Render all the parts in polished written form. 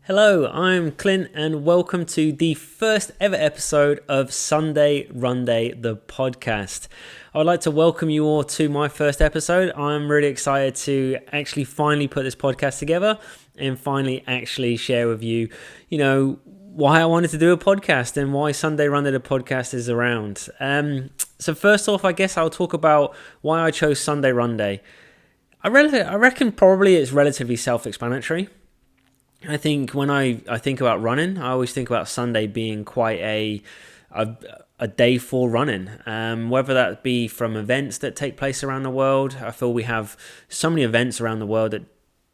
Hello, I'm Clint and welcome to the first ever episode of Sunday Runday The Podcast. I would like to welcome you all to my first episode. I'm really excited to actually finally put this podcast together and finally actually share with you, why I wanted to do a podcast and why Sunday Runday The Podcast is around. So first off, I guess I'll talk about why I chose Sunday Runday. I reckon probably it's relatively self-explanatory. I think when I think about running, I always think about Sunday being quite a day for running, whether that be from events that take place around the world. I feel we have so many events around the world that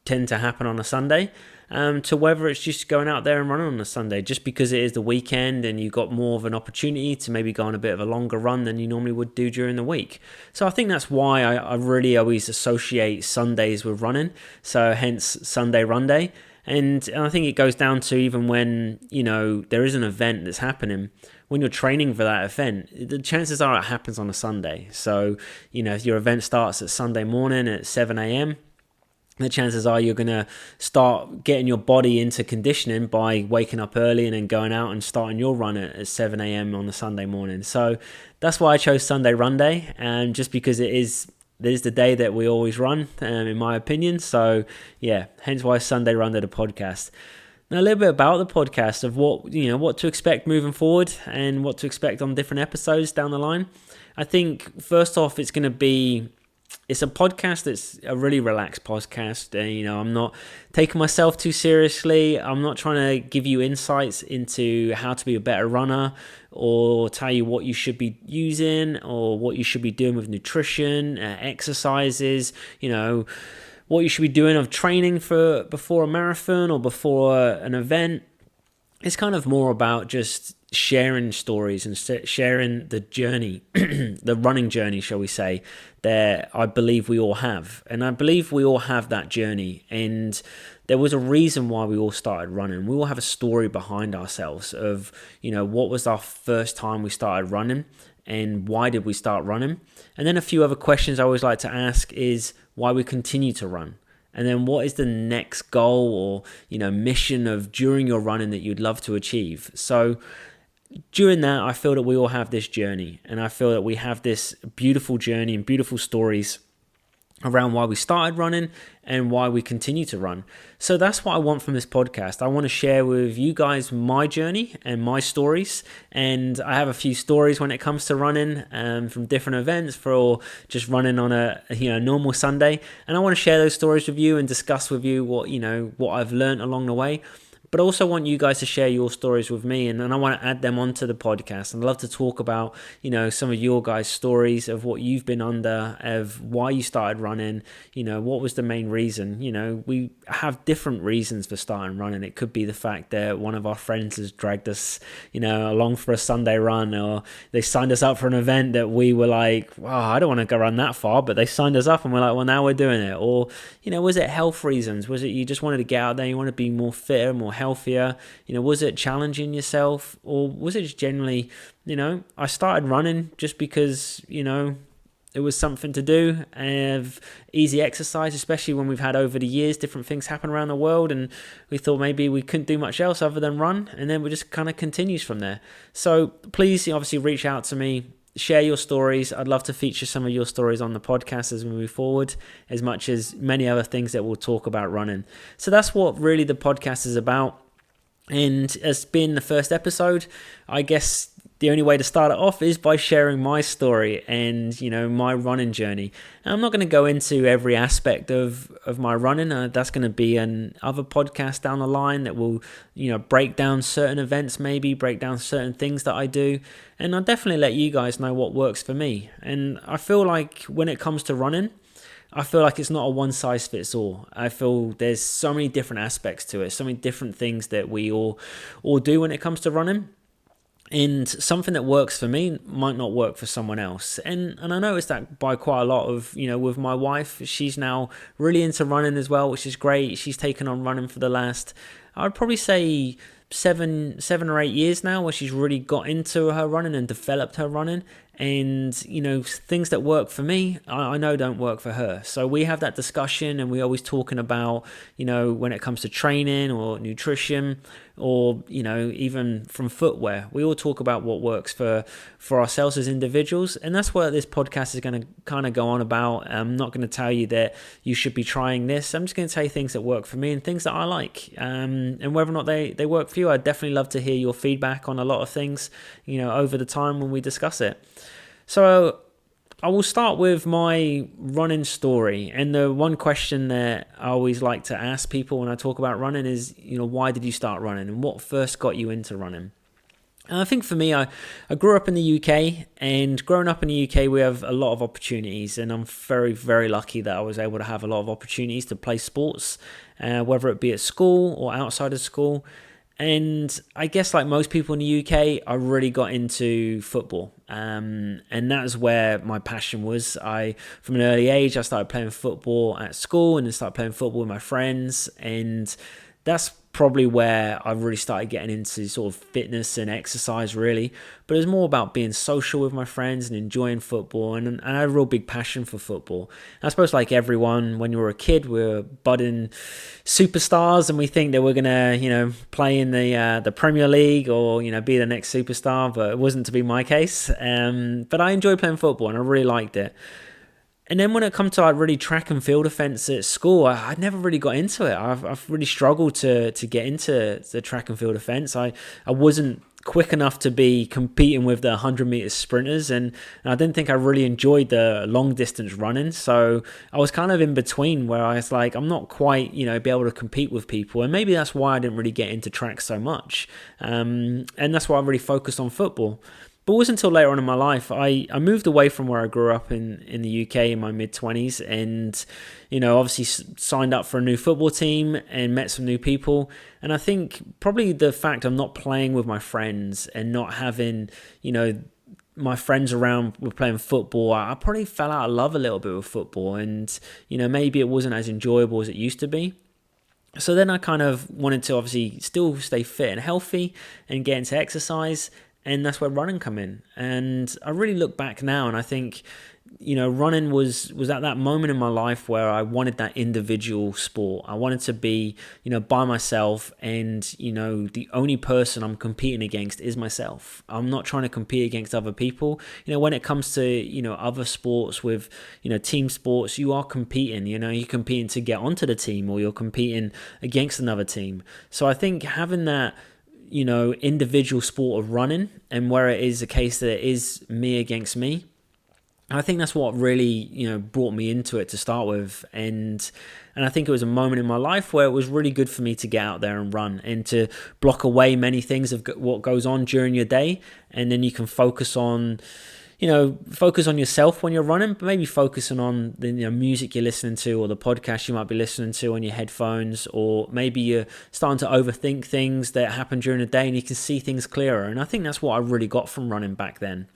tend to happen on a Sunday, to whether it's just going out there and running on a Sunday, just because it is the weekend and you've got more of an opportunity to maybe go on a bit of a longer run than you normally would do during the week. So I think that's why I really always associate Sundays with running, so hence Sunday Runday. And I think it goes down to even when, there is an event that's happening, when you're training for that event, the chances are it happens on a Sunday. So, if your event starts at Sunday morning at 7 a.m., the chances are you're going to start getting your body into conditioning by waking up early and then going out and starting your run at 7 a.m. on a Sunday morning. So that's why I chose Sunday Runday, and just because it is the day that we always run, in my opinion. So yeah, hence why Sunday Runday the podcast. Now a little bit about the podcast, of what to expect moving forward and what to expect on different episodes down the line. I think first off, it's a podcast that's a really relaxed podcast. I'm not taking myself too seriously. I'm not trying to give you insights into how to be a better runner or tell you what you should be using or what you should be doing with nutrition, exercises, what you should be doing of training for before a marathon or before an event. It's kind of more about just sharing stories and sharing the journey, the running journey, shall we say, that I believe we all have. And I believe we all have that journey. And there was a reason why we all started running. We all have a story behind ourselves of, what was our first time we started running and why did we start running? And then a few other questions I always like to ask is why we continue to run. And then what is the next goal or, mission of during your running that you'd love to achieve? So during that, I feel that we all have this journey, and I feel that we have this beautiful journey and beautiful stories around why we started running and why we continue to run. So that's what I want from this podcast. I want to share with you guys my journey and my stories. And I have a few stories when it comes to running, from different events for just running on a normal Sunday. And I want to share those stories with you and discuss with you what I've learned along the way. But I also want you guys to share your stories with me, and I want to add them onto the podcast. I'd love to talk about, some of your guys' stories of what you've been under, of why you started running, what was the main reason. We have different reasons for starting running. It could be the fact that one of our friends has dragged us, along for a Sunday run, or they signed us up for an event that we were like, wow, I don't want to go run that far, but they signed us up and we're like, well, now we're doing it. Or, was it health reasons? Was it you just wanted to get out there, you want to be more fitter, more healthier? Was it challenging yourself, or was it just generally, I started running just because, it was something to do, and easy exercise, especially when we've had over the years different things happen around the world, and we thought maybe we couldn't do much else other than run, and then we just kind of continues from there. So please, obviously, reach out to me. Share your stories. I'd love to feature some of your stories on the podcast as we move forward, as much as many other things that we'll talk about running. So that's what really the podcast is about. And as being the first episode, I guess the only way to start it off is by sharing my story and, my running journey. And I'm not going to go into every aspect of my running. That's going to be another podcast down the line that will, break down certain events, maybe break down certain things that I do. And I'll definitely let you guys know what works for me. And I feel like when it comes to running, I feel like it's not a one-size-fits-all. I feel there's so many different aspects to it, so many different things that we all do when it comes to running. And something that works for me might not work for someone else. And I noticed that by quite a lot of, with my wife. She's now really into running as well, which is great. She's taken on running for the last I'd probably say 7 or 8 years now, where she's really got into her running and developed her running. And, things that work for me, I know don't work for her. So we have that discussion, and we're always talking about, when it comes to training or nutrition, or, even from footwear, we all talk about what works for ourselves as individuals. And that's what this podcast is going to kind of go on about. I'm not going to tell you that you should be trying this. I'm just going to tell you things that work for me and things that I like. And whether or not they work for you, I'd definitely love to hear your feedback on a lot of things, over the time when we discuss it. So I will start with my running story. And the one question that I always like to ask people when I talk about running is, why did you start running, and what first got you into running? And I think for me, I grew up in the UK, and growing up in the UK, we have a lot of opportunities, and I'm very, very lucky that I was able to have a lot of opportunities to play sports, whether it be at school or outside of school. And I guess like most people in the UK, I really got into football. And that's where my passion was. From an early age, I started playing football at school, and then started playing football with my friends. And that's probably where I really started getting into sort of fitness and exercise, really. But it was more about being social with my friends and enjoying football, and I had a real big passion for football. And I suppose like everyone, when you were a kid, we were budding superstars, and we think that we're gonna, play in the Premier League or be the next superstar. But it wasn't to be my case. But I enjoyed playing football, and I really liked it. And then when it comes to like really track and field events at school, I never really got into it. I've really struggled to get into the track and field events. I wasn't quick enough to be competing with the 100 meter sprinters, and I didn't think I really enjoyed the long distance running. So I was kind of in between, where I was like, I'm not quite, be able to compete with people. And maybe that's why I didn't really get into track so much. And that's why I really focused on football. But it wasn't until later on in my life, I moved away from where I grew up in the UK in my mid-20s, and, obviously signed up for a new football team and met some new people. And I think probably the fact I'm not playing with my friends and not having, my friends around were playing football, I probably fell out of love a little bit with football, and, maybe it wasn't as enjoyable as it used to be. So then I kind of wanted to obviously still stay fit and healthy and get into exercise. And that's where running come in. And I really look back now, and I think, running was at that moment in my life where I wanted that individual sport. I wanted to be, by myself, and, the only person I'm competing against is myself. I'm not trying to compete against other people. When it comes to, other sports with, team sports, you are competing, you're competing to get onto the team, or you're competing against another team. So I think having that, individual sport of running, and where it is a case that it is me against me, I think that's what really, brought me into it to start with. And I think it was a moment in my life where it was really good for me to get out there and run, and to block away many things of what goes on during your day. And then you can focus on yourself when you're running, but maybe focusing on the music you're listening to, or the podcast you might be listening to on your headphones, or maybe you're starting to overthink things that happen during the day, and you can see things clearer. And I think that's what I really got from running back then.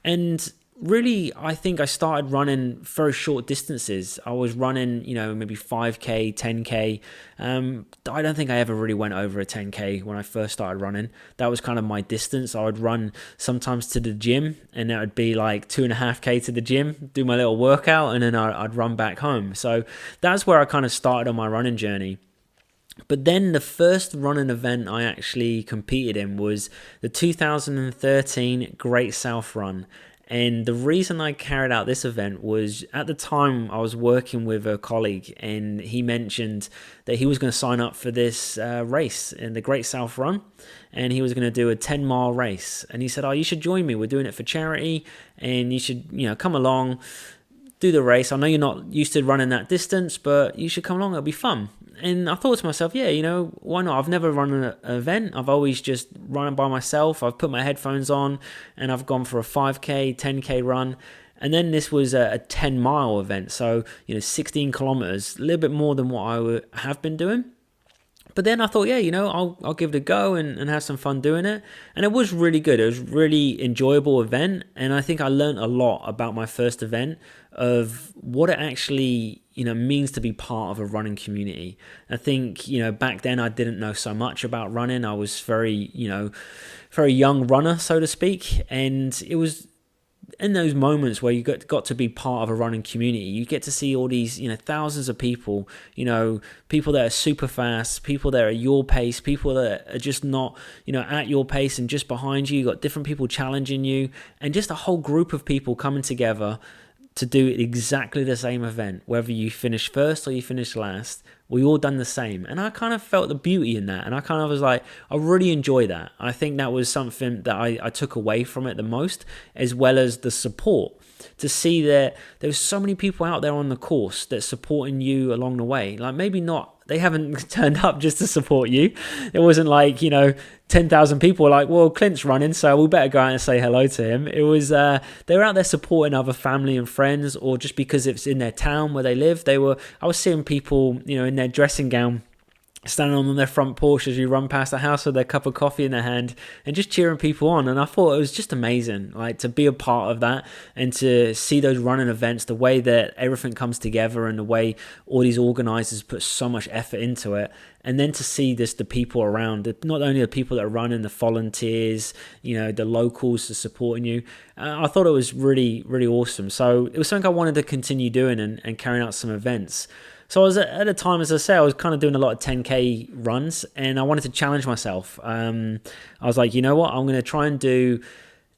And really, I think I started running very short distances. I was running, maybe 5K, 10K. I don't think I ever really went over a 10K when I first started running. That was kind of my distance. I would run sometimes to the gym, and that would be like 2.5K to the gym, do my little workout, and then I'd run back home. So that's where I kind of started on my running journey. But then the first running event I actually competed in was the 2013 Great South Run. And the reason I carried out this event was, at the time I was working with a colleague, and he mentioned that he was going to sign up for this race in the Great South Run, and he was going to do a 10-mile race. And he said, "Oh, you should join me. We're doing it for charity, and you should, come along, do the race. I know you're not used to running that distance, but you should come along. It'll be fun." And I thought to myself, yeah, why not? I've never run an event. I've always just run by myself. I've put my headphones on, and I've gone for a 5K, 10K run. And then this was a 10-mile event. So, 16 kilometers, a little bit more than what I have been doing. But then I thought, yeah, I'll give it a go and have some fun doing it. And it was really good. It was a really enjoyable event. And I think I learned a lot about my first event of what it actually, means to be part of a running community. I think, back then I didn't know so much about running. I was very young runner, so to speak. And it was in those moments where you got to be part of a running community, you get to see all these, thousands of people, people that are super fast, people that are at your pace, people that are just not, at your pace and just behind you. You got different people challenging you, and just a whole group of people coming together to do exactly the same event, whether you finish first or you finish last. We all done the same. And I kind of felt the beauty in that. And I kind of was like, I really enjoy that. I think that was something that I took away from it the most, as well as the support. To see that there's so many people out there on the course that's supporting you along the way. Like, maybe not, they haven't turned up just to support you. It wasn't like, 10,000 people were like, well, Clint's running, so we better go out and say hello to him. It was, they were out there supporting other family and friends, or just because it's in their town where they live. I was seeing people, in their dressing gown, standing on their front porch as you run past the house with their cup of coffee in their hand and just cheering people on. And I thought it was just amazing, like, to be a part of that and to see those running events, the way that everything comes together and the way all these organizers put so much effort into it. And then to see the people around, not only the people that are running, the volunteers, the locals that are supporting you. I thought it was really, really awesome. So it was something I wanted to continue doing and carrying out some events. So I was at the time, as I say, I was kind of doing a lot of 10K runs, and I wanted to challenge myself. I was like, you know what? I'm going to try and do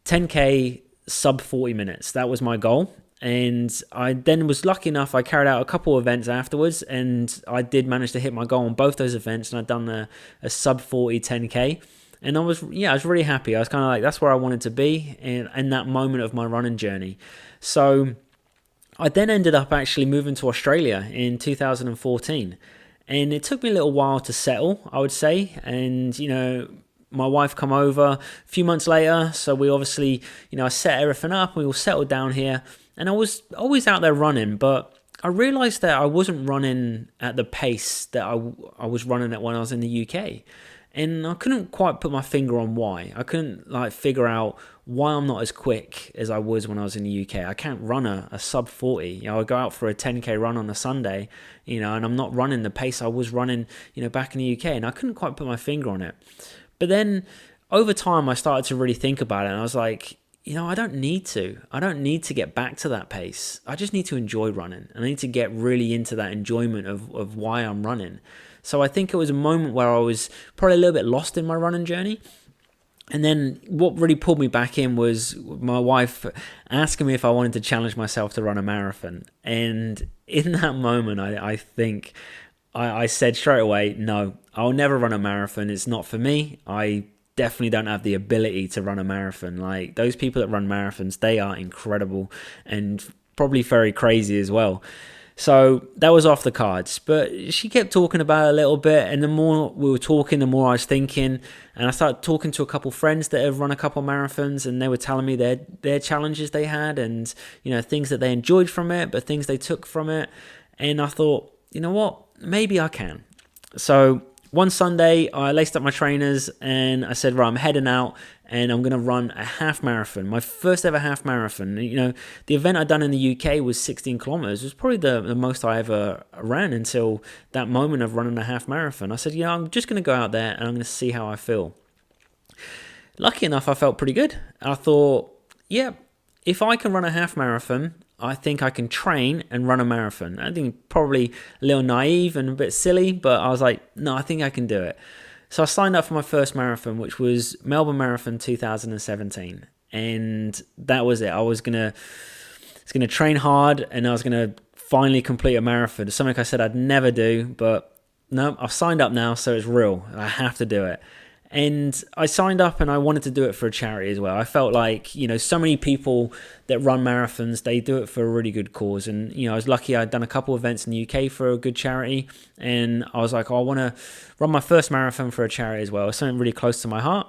10K sub 40 minutes. That was my goal. And I then was lucky enough, I carried out a couple of events afterwards, and I did manage to hit my goal on both those events, and I'd done a sub 40 10K. And I was really happy. I was kind of like, that's where I wanted to be in that moment of my running journey. So I then ended up actually moving to Australia in 2014, and it took me a little while to settle, I would say. And my wife come over a few months later, so we obviously, I set everything up, we all settled down here, and I was always out there running, but I realized that I wasn't running at the pace that I was running at when I was in the UK. And I couldn't quite put my finger on why. I couldn't figure out why I'm not as quick as I was when I was in the UK. I can't run a sub 40. I go out for a 10K run on a Sunday, and I'm not running the pace I was running, back in the UK. And I couldn't quite put my finger on it. But then over time, I started to really think about it. And I was like, I don't need to. I don't need to get back to that pace. I just need to enjoy running. And I need to get really into that enjoyment of why I'm running. So I think it was a moment where I was probably a little bit lost in my running journey. And then what really pulled me back in was my wife asking me if I wanted to challenge myself to run a marathon. And in that moment, I think I said straight away, no, I'll never run a marathon. It's not for me. I definitely don't have the ability to run a marathon. Like, those people that run marathons, they are incredible and probably very crazy as well. So that was off the cards, but she kept talking about it a little bit, and the more we were talking, the more I was thinking, and I started talking to a couple friends that have run a couple marathons, and they were telling me their challenges they had, and things that they enjoyed from it, but things they took from it. And I thought, you know what, maybe I can. So one Sunday, I laced up my trainers and I said, right, I'm heading out and I'm going to run a half marathon. My first ever half marathon. The event I'd done in the UK was 16 kilometers. It was probably the most I ever ran until that moment of running a half marathon. I said, I'm just going to go out there and I'm going to see how I feel. Lucky enough, I felt pretty good. I thought, yeah, if I can run a half marathon, I think I can train and run a marathon. I think probably a little naive and a bit silly, but I was like, no, I think I can do it. So I signed up for my first marathon, which was Melbourne Marathon 2017. And that was it. I was gonna train hard and I was gonna finally complete a marathon. It's something I said I'd never do, but no, I've signed up now, so it's real. I have to do it. And I signed up and I wanted to do it for a charity as well. I felt like, so many people that run marathons, they do it for a really good cause. And, I was lucky I'd done a couple of events in the UK for a good charity. And I was like, I want to run my first marathon for a charity as well. It's something really close to my heart.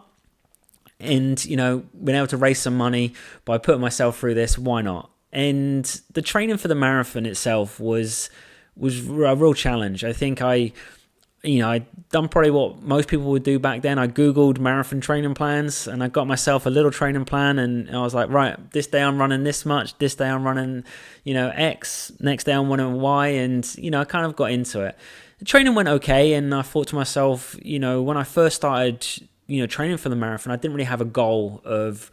And, being able to raise some money by putting myself through this, why not? And the training for the marathon itself was a real challenge. I think I I'd done probably what most people would do back then. I Googled marathon training plans and I got myself a little training plan, and I was like, right, this day I'm running this much, this day I'm running, X, next day I'm running Y, and, I kind of got into it. The training went okay, and I thought to myself, when I first started, training for the marathon, I didn't really have a goal of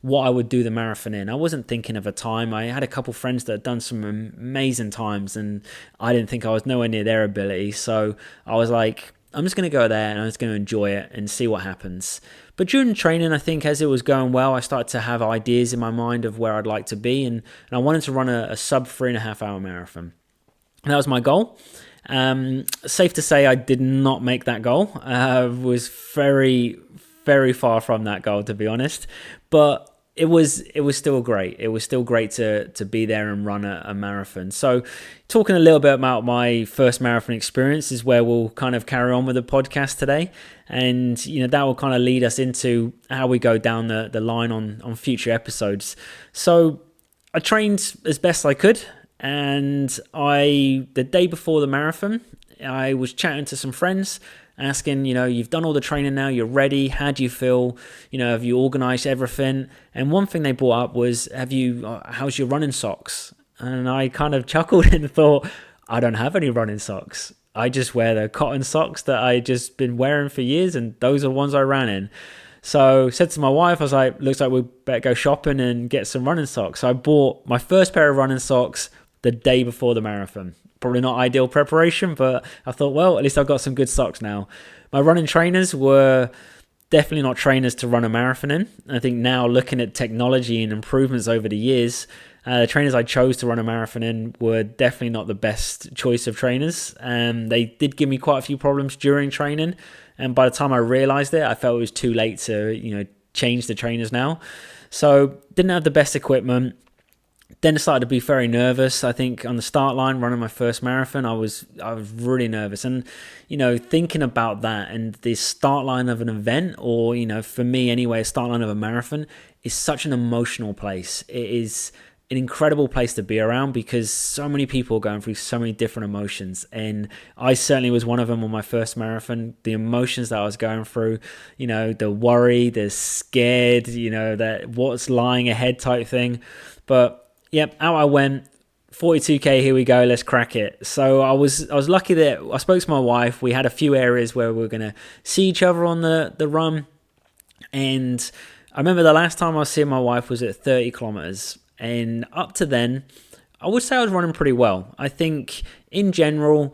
what I would do the marathon in. I wasn't thinking of a time. I had a couple friends that had done some amazing times, and I didn't think I was nowhere near their ability. So I was like, I'm just going to go there and I'm just going to enjoy it and see what happens. But during training, I think as it was going well, I started to have ideas in my mind of where I'd like to be, and I wanted to run a sub 3.5 hour marathon. And that was my goal. Safe to say I did not make that goal. Was very, very far from that goal, to be honest. But it was still great. It was still great to be there and run a marathon. So talking a little bit about my first marathon experience is where we'll kind of carry on with the podcast today. And, that will kind of lead us into how we go down the line on future episodes. So I trained as best I could. And the day before the marathon, I was chatting to some friends, asking, you've done all the training now, you're ready, how do you feel, have you organized everything? And one thing they brought up was, how's your running socks? And I kind of chuckled and thought, I don't have any running socks. I just wear the cotton socks that I just been wearing for years, and those are the ones I ran in. So I said to my wife, I was like, looks like we better go shopping and get some running socks. So I bought my first pair of running socks the day before the marathon. Probably not ideal preparation, but I thought, well, at least I've got some good socks now. My running trainers were definitely not trainers to run a marathon in. I think now, looking at technology and improvements over the years, the trainers I chose to run a marathon in were definitely not the best choice of trainers. They did give me quite a few problems during training, and by the time I realized it, I felt it was too late to change the trainers now. So didn't have the best equipment. Then I started to be very nervous. I think on the start line, running my first marathon, I was really nervous. And, thinking about that and the start line of an event, or, for me anyway, a start line of a marathon is such an emotional place. It is an incredible place to be around because so many people are going through so many different emotions. And I certainly was one of them on my first marathon. The emotions that I was going through, the worry, the scared, that what's lying ahead type thing. But yep, out I went. 42k, here we go, let's crack it. So I was lucky that I spoke to my wife. We had a few areas where we were going to see each other on the run. And I remember the last time I was seeing my wife was at 30 kilometers. And up to then, I would say I was running pretty well. I think in general,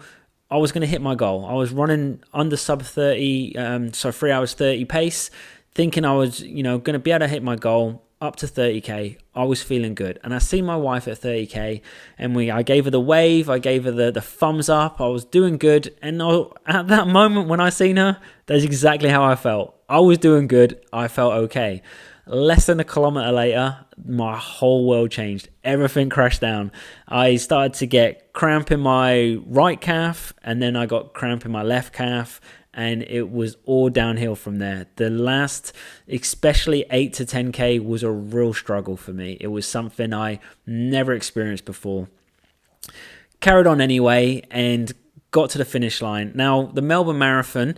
I was going to hit my goal. I was running under sub 30, so 3 hours 30 pace, thinking I was, going to be able to hit my goal. Up to 30k, I was feeling good. And I see my wife at 30k, and I gave her the wave, I gave her the thumbs up, I was doing good. And at that moment when I seen her, that's exactly how I felt. I was doing good, I felt okay. Less than a kilometer later, my whole world changed. Everything crashed down. I started to get cramp in my right calf, and then I got cramp in my left calf. And it was all downhill from there. The last, especially 8 to 10k, was a real struggle for me. It was something I never experienced before. Carried on anyway and got to the finish line. Now, the Melbourne Marathon,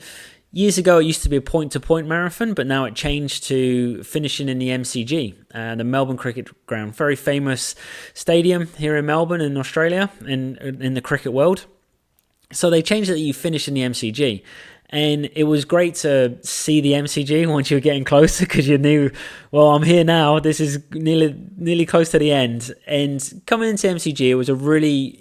years ago, it used to be a point-to-point marathon, but now it changed to finishing in the MCG, the Melbourne Cricket Ground. Very famous stadium here in Melbourne in Australia, in the cricket world. So they changed it that you finish in the MCG. And it was great to see the MCG once you were getting closer because you knew, well, I'm here now. This is nearly close to the end. And coming into MCG, it was a really,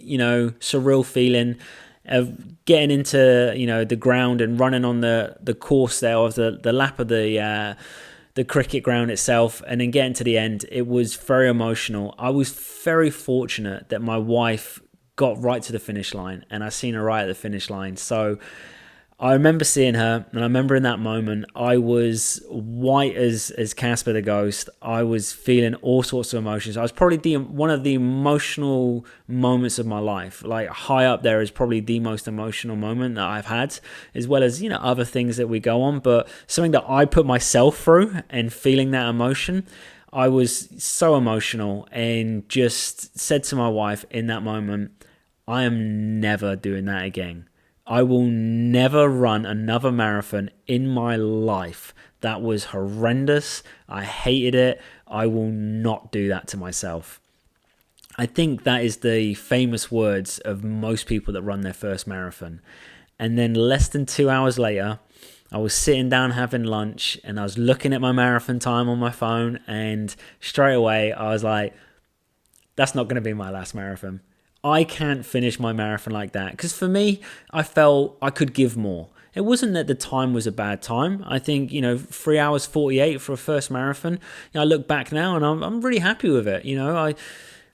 surreal feeling of getting into, the ground and running on the course there of the lap of the cricket ground itself, and then getting to the end. It was very emotional. I was very fortunate that my wife got right to the finish line, and I seen her right at the finish line. So I remember seeing her, and I remember in that moment, I was white as Casper the Ghost. I was feeling all sorts of emotions. I was probably one of the emotional moments of my life. Like, high up there is probably the most emotional moment that I've had, as well as, other things that we go on. But something that I put myself through and feeling that emotion, I was so emotional and just said to my wife in that moment, I am never doing that again. I will never run another marathon in my life. That was horrendous. I hated it. I will not do that to myself. I think that is the famous words of most people that run their first marathon. And then less than 2 hours later, I was sitting down having lunch and I was looking at my marathon time on my phone, and straight away I was like, that's not going to be my last marathon. I can't finish my marathon like that. Because for me, I felt I could give more. It wasn't that the time was a bad time. I think, 3 hours 48 for a first marathon. I look back now and I'm really happy with it.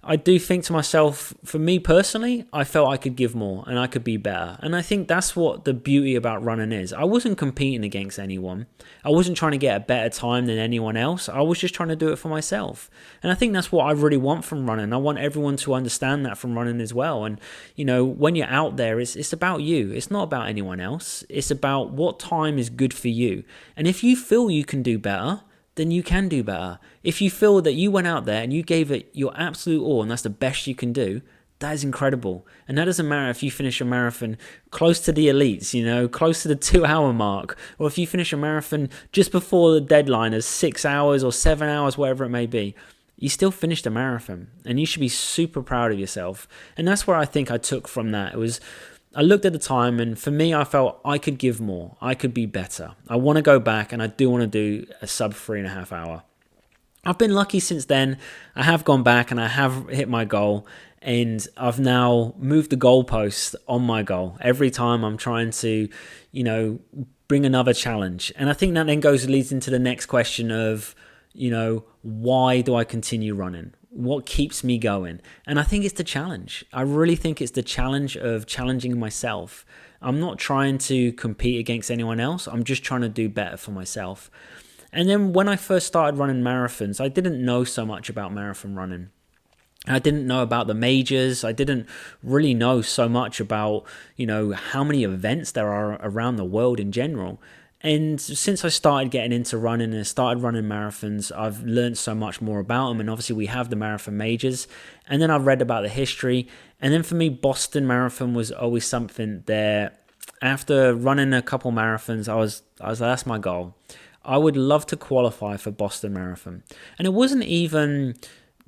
I do think to myself, for me personally, I felt I could give more and I could be better. And I think that's what the beauty about running is. I wasn't competing against anyone. I wasn't trying to get a better time than anyone else. I was just trying to do it for myself. And I think that's what I really want from running. I want everyone to understand that from running as well. And, when you're out there, it's about you. It's not about anyone else. It's about what time is good for you. And if you feel you can do better, then you can do better. If you feel that you went out there and you gave it your absolute all and that's the best you can do, that is incredible. And that doesn't matter if you finish a marathon close to the elites, close to the 2 hour mark, or if you finish a marathon just before the deadline as 6 hours or 7 hours, whatever it may be. You still finished a marathon and you should be super proud of yourself. And that's where I think I took from that. I looked at the time, and for me, I felt I could give more. I could be better. I want to go back, and I do want to do a sub 3.5 hour. I've been lucky since then. I have gone back, and I have hit my goal, and I've now moved the goalpost on my goal. Every time I'm trying to, bring another challenge. And I think that then leads into the next question of, why do I continue running? What keeps me going? And I think it's the challenge. I really think it's the challenge of challenging myself. I'm not trying to compete against anyone else. I'm just trying to do better for myself. And then when I first started running marathons, I didn't know so much about marathon running. I didn't know about the majors. I didn't really know so much about, how many events there are around the world in general. And since I started getting into running and started running marathons, I've learned so much more about them. And obviously we have the marathon majors. And then I've read about the history. And then for me, Boston Marathon was always something there. After running a couple marathons, I was like, that's my goal. I would love to qualify for Boston Marathon. And it wasn't even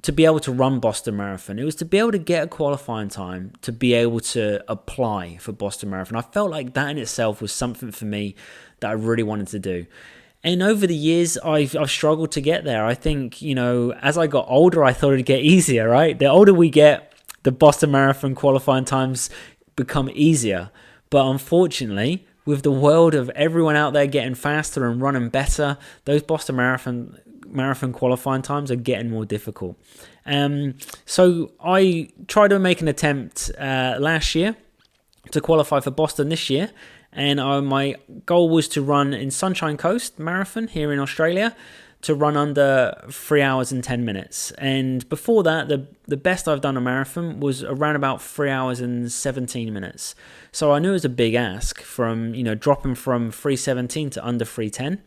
to be able to run Boston Marathon. It was to be able to get a qualifying time to be able to apply for Boston Marathon. I felt like that in itself was something for me that I really wanted to do. And over the years, I've struggled to get there. I think, as I got older, I thought it'd get easier, right? The older we get, the Boston Marathon qualifying times become easier. But unfortunately, with the world of everyone out there getting faster and running better, those Boston Marathon qualifying times are getting more difficult. So I tried to make an attempt last year to qualify for Boston this year. And my goal was to run in Sunshine Coast Marathon here in Australia, to run under 3 hours and 10 minutes. And before that, the best I've done a marathon was around about 3 hours and 17 minutes. So I knew it was a big ask from, dropping from 3:17 to under 3:10.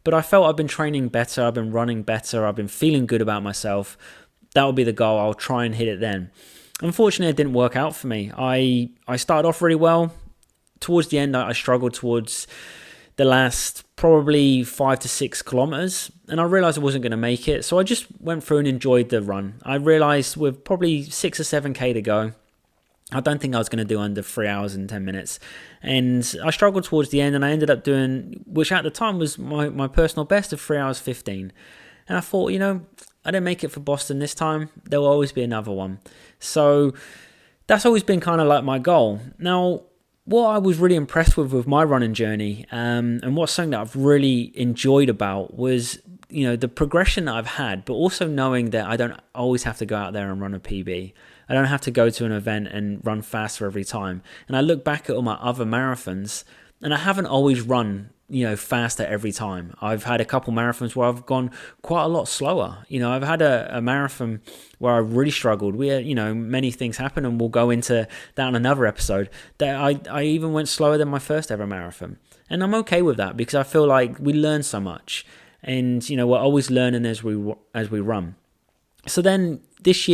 But I felt I've been training better, I've been running better, I've been feeling good about myself. That would be the goal. I'll try and hit it then. Unfortunately, it didn't work out for me. I started off really well. Towards the end, I struggled towards the last probably 5 to 6 kilometers, and I realized I wasn't going to make it. So I just went through and enjoyed the run. I realized with probably 6 or 7K to go, I don't think I was going to do under 3 hours and 10 minutes. And I struggled towards the end, and I ended up doing, which at the time was my personal best of 3 hours 15. And I thought, I didn't make it for Boston this time. There will always be another one. So that's always been kind of like my goal. Now, what I was really impressed with my running journey, and what's something that I've really enjoyed about was, the progression that I've had, but also knowing that I don't always have to go out there and run a PB. I don't have to go to an event and run faster every time. And I look back at all my other marathons, and I haven't always run, faster every time. I've had a couple marathons where I've gone quite a lot slower. I've had a marathon where I really struggled. We had, many things happen, and we'll go into that in another episode, that I even went slower than my first ever marathon. And I'm okay with that because I feel like we learn so much, and, we're always learning as we run. So then last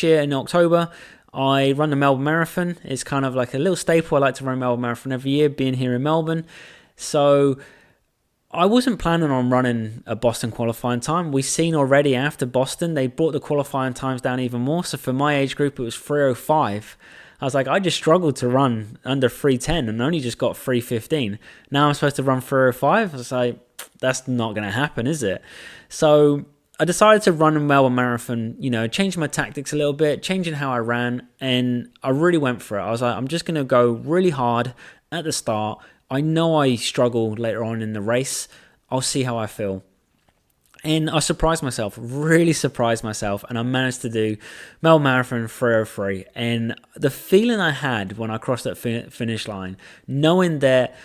year in October, I run the Melbourne Marathon. It's kind of like a little staple. I like to run Melbourne Marathon every year, being here in Melbourne. So I wasn't planning on running a Boston qualifying time. We've seen already after Boston, they brought the qualifying times down even more. So for my age group, it was 3:05. I was like, I just struggled to run under 3:10 and only just got 3:15. Now I'm supposed to run 3:05. I was like, that's not going to happen, is it? So I decided to run a Melbourne Marathon, change my tactics a little bit, changing how I ran, and I really went for it. I was like, I'm just going to go really hard at the start. I know I struggle later on in the race. I'll see how I feel. And I surprised myself, really surprised myself, and I managed to do Melbourne Marathon 3:03. And the feeling I had when I crossed that finish line, knowing that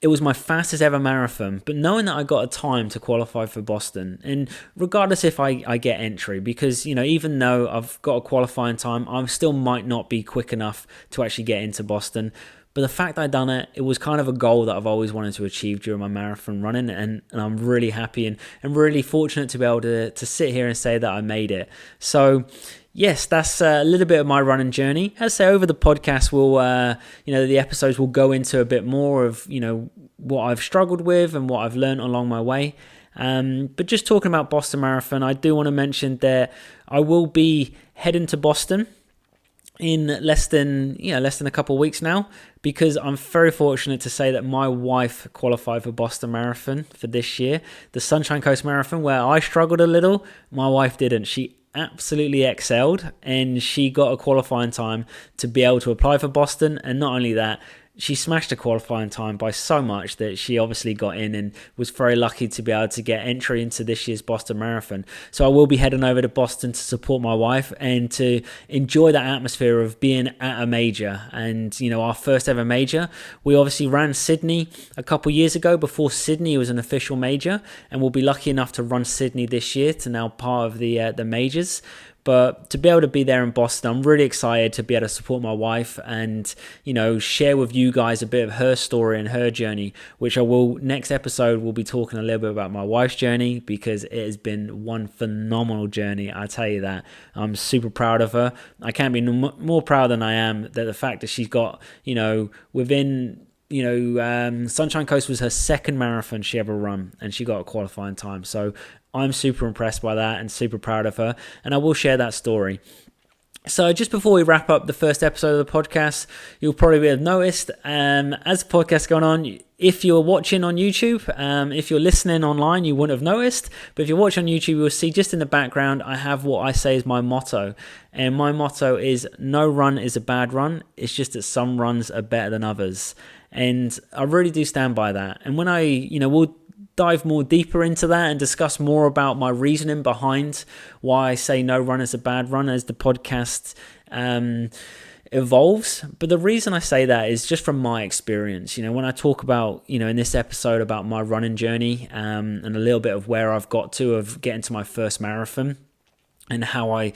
it was my fastest ever marathon, but knowing that I got a time to qualify for Boston, and regardless if I get entry, because, even though I've got a qualifying time, I still might not be quick enough to actually get into Boston. But the fact I'd done it, it was kind of a goal that I've always wanted to achieve during my marathon running, and I'm really happy and really fortunate to be able to sit here and say that I made it. So yes, that's a little bit of my running journey. As I say, over the podcast, we'll, the episodes will go into a bit more of, what I've struggled with and what I've learned along my way. But just talking about Boston Marathon, I do want to mention that I will be heading to Boston in less than a couple of weeks now, because I'm very fortunate to say that my wife qualified for Boston Marathon for this year. The Sunshine Coast Marathon, where I struggled a little, my wife didn't. She absolutely excelled, and she got a qualifying time to be able to apply for Boston. And not only that, she smashed the qualifying time by so much that she obviously got in and was very lucky to be able to get entry into this year's Boston Marathon. So I will be heading over to Boston to support my wife and to enjoy that atmosphere of being at a major. And, our first ever major, we obviously ran Sydney a couple years ago before Sydney was an official major, and we'll be lucky enough to run Sydney this year to now part of the majors. But to be able to be there in Boston, I'm really excited to be able to support my wife and, share with you guys a bit of her story and her journey, which next episode, we'll be talking a little bit about my wife's journey, because it has been one phenomenal journey. I tell you that. I'm super proud of her. I can't be more proud than I am that the fact that she's got, within Sunshine Coast was her second marathon she ever run, and she got a qualifying time. So I'm super impressed by that and super proud of her, and I will share that story. So just before we wrap up the first episode of the podcast, you'll probably have noticed, as the podcast going on, if you're watching on YouTube, if you're listening online, you wouldn't have noticed, but if you're watching on YouTube, you'll see just in the background, I have what I say is my motto. And my motto is, no run is a bad run. It's just that some runs are better than others. And I really do stand by that. And when we'll dive more deeper into that and discuss more about my reasoning behind why I say no run is a bad run as the podcast evolves. But the reason I say that is just from my experience. When I talk about, in this episode about my running journey and a little bit of where I've got to of getting to my first marathon and how I,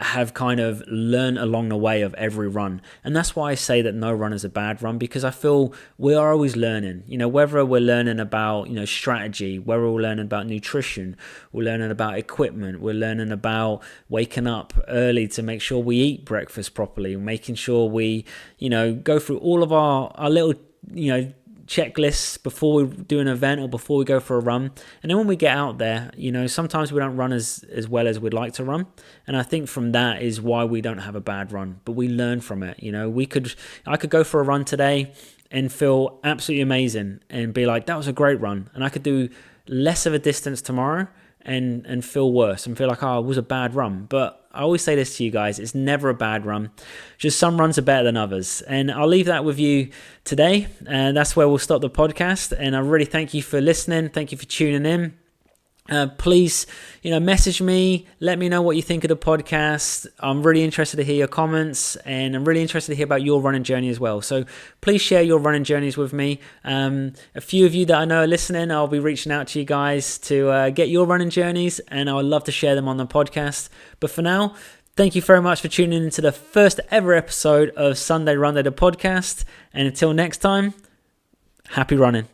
have kind of learned along the way of every run. And that's why I say that no run is a bad run, because I feel we are always learning, whether we're learning about, strategy, whether we're learning about nutrition, we're learning about equipment, we're learning about waking up early to make sure we eat breakfast properly, making sure we, go through all of our little, checklists before we do an event or before we go for a run. And then when we get out there, sometimes we don't run as well as we'd like to run. And I think from that is why we don't have a bad run, but we learn from it. I could go for a run today and feel absolutely amazing and be like, that was a great run. And I could do less of a distance tomorrow and feel worse and feel like, it was a bad run. But I always say this to you guys, it's never a bad run. Just some runs are better than others. And I'll leave that with you today. And that's where we'll stop the podcast. And I really thank you for listening. Thank you for tuning in. Please, message me. Let me know what you think of the podcast. I'm really interested to hear your comments, and I'm really interested to hear about your running journey as well. So please share your running journeys with me. A few of you that I know are listening, I'll be reaching out to you guys to get your running journeys, and I would love to share them on the podcast. But for now, thank you very much for tuning into the first ever episode of Sunday Runday The Podcast. And until next time, happy running.